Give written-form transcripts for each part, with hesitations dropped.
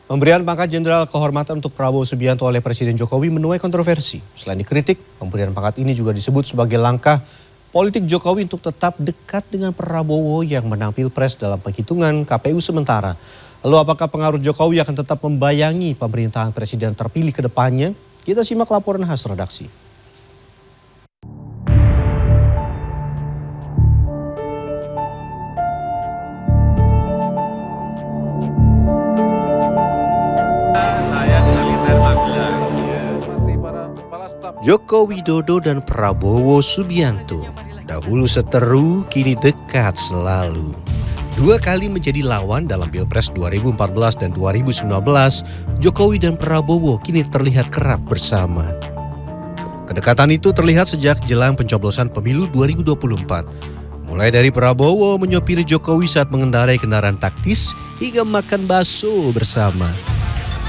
Pemberian pangkat Jenderal Kehormatan untuk Prabowo Subianto oleh Presiden Jokowi menuai kontroversi. Selain dikritik, pemberian pangkat ini juga disebut sebagai langkah politik Jokowi untuk tetap dekat dengan Prabowo yang menang Pilpres dalam penghitungan KPU sementara. Lalu apakah pengaruh Jokowi akan tetap membayangi pemerintahan Presiden terpilih ke depannya? Kita simak laporan khas redaksi. Joko Widodo dan Prabowo Subianto dahulu seteru, kini dekat selalu. Dua kali menjadi lawan dalam Pilpres 2014 dan 2019, Jokowi dan Prabowo kini terlihat kerap bersama. Kedekatan itu terlihat sejak jelang pencoblosan pemilu 2024. Mulai dari Prabowo menyopiri Jokowi saat mengendarai kendaraan taktis hingga makan bakso bersama.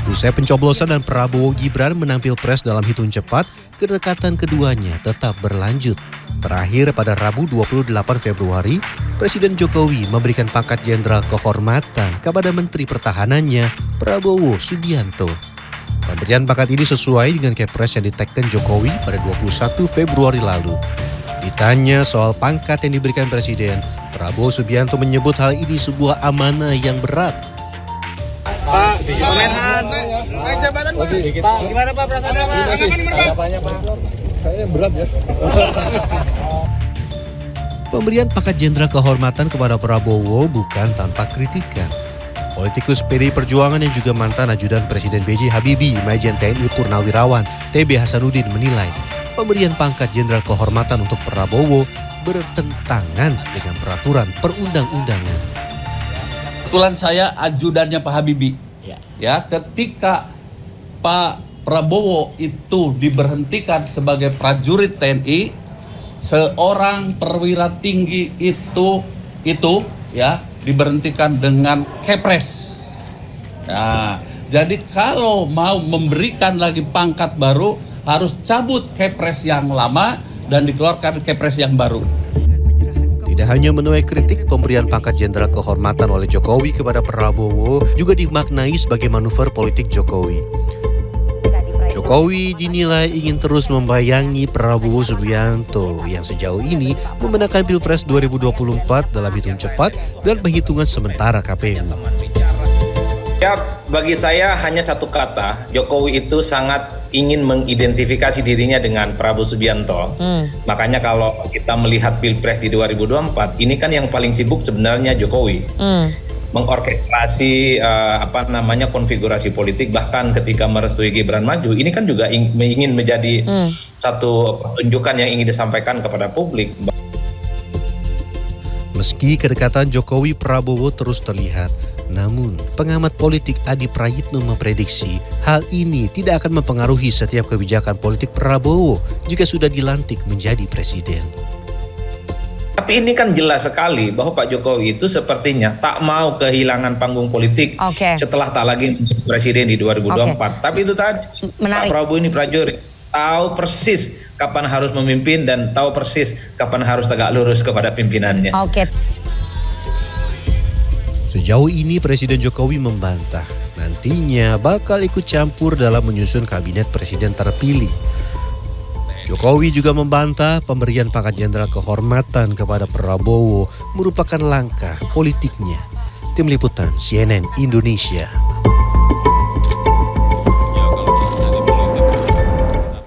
Usai pencoblosan dan Prabowo Gibran menang Pilpres dalam hitung cepat, kedekatan keduanya tetap berlanjut. Terakhir pada Rabu 28 Februari, Presiden Jokowi memberikan pangkat Jenderal Kehormatan kepada Menteri Pertahanannya Prabowo Subianto. Pemberian pangkat ini sesuai dengan kepres yang diteken Jokowi pada 21 Februari lalu. Ditanya soal pangkat yang diberikan Presiden, Prabowo Subianto menyebut hal ini sebuah amanah yang berat. Pak, naik jabatan Pak. Gimana Pak perasaannya Pak? Kayaknya berat ya. Pemberian pangkat Jenderal Kehormatan kepada Prabowo bukan tanpa kritikan. Politikus PDI Perjuangan yang juga mantan ajudan Presiden B.J. Habibie, Majen TNI Purnawirawan TB Hasanuddin menilai pemberian pangkat Jenderal Kehormatan untuk Prabowo bertentangan dengan peraturan perundang-undangan. Kebetulan saya ajudannya Pak Habibie. Ya, ketika Pak Prabowo itu diberhentikan sebagai prajurit TNI, seorang perwira tinggi itu ya diberhentikan dengan kepres. Ya, jadi kalau mau memberikan lagi pangkat baru harus cabut kepres yang lama dan dikeluarkan kepres yang baru. Tidak hanya menuai kritik, pemberian pangkat Jenderal Kehormatan oleh Jokowi kepada Prabowo juga dimaknai sebagai manuver politik Jokowi. Jokowi dinilai ingin terus membayangi Prabowo Subianto yang sejauh ini memenangkan Pilpres 2024 dalam hitung cepat dan penghitungan sementara KPU. Ya, bagi saya hanya satu kata, Jokowi itu sangat ingin mengidentifikasi dirinya dengan Prabowo Subianto. Makanya kalau kita melihat Pilpres di 2024, ini kan yang paling sibuk sebenarnya Jokowi. Mengorkestrasi konfigurasi politik, bahkan ketika merestui Gibran maju, ini kan juga ingin menjadi satu pertunjukan yang ingin disampaikan kepada publik. Meski kedekatan Jokowi Prabowo terus terlihat, namun pengamat politik Adi Prayitno memprediksi hal ini tidak akan mempengaruhi setiap kebijakan politik Prabowo jika sudah dilantik menjadi presiden. Tapi ini kan jelas sekali bahwa Pak Jokowi itu sepertinya tak mau kehilangan panggung politik setelah tak lagi menjadi presiden di 2024. Tapi itu tadi, Pak Prabowo ini prajurit, tahu persis kapan harus memimpin dan tahu persis kapan harus tegak lurus kepada pimpinannya. Sejauh ini Presiden Jokowi membantah nantinya bakal ikut campur dalam menyusun kabinet presiden terpilih. Jokowi juga membantah pemberian pangkat Jenderal Kehormatan kepada Prabowo merupakan langkah politiknya. Tim Liputan CNN Indonesia.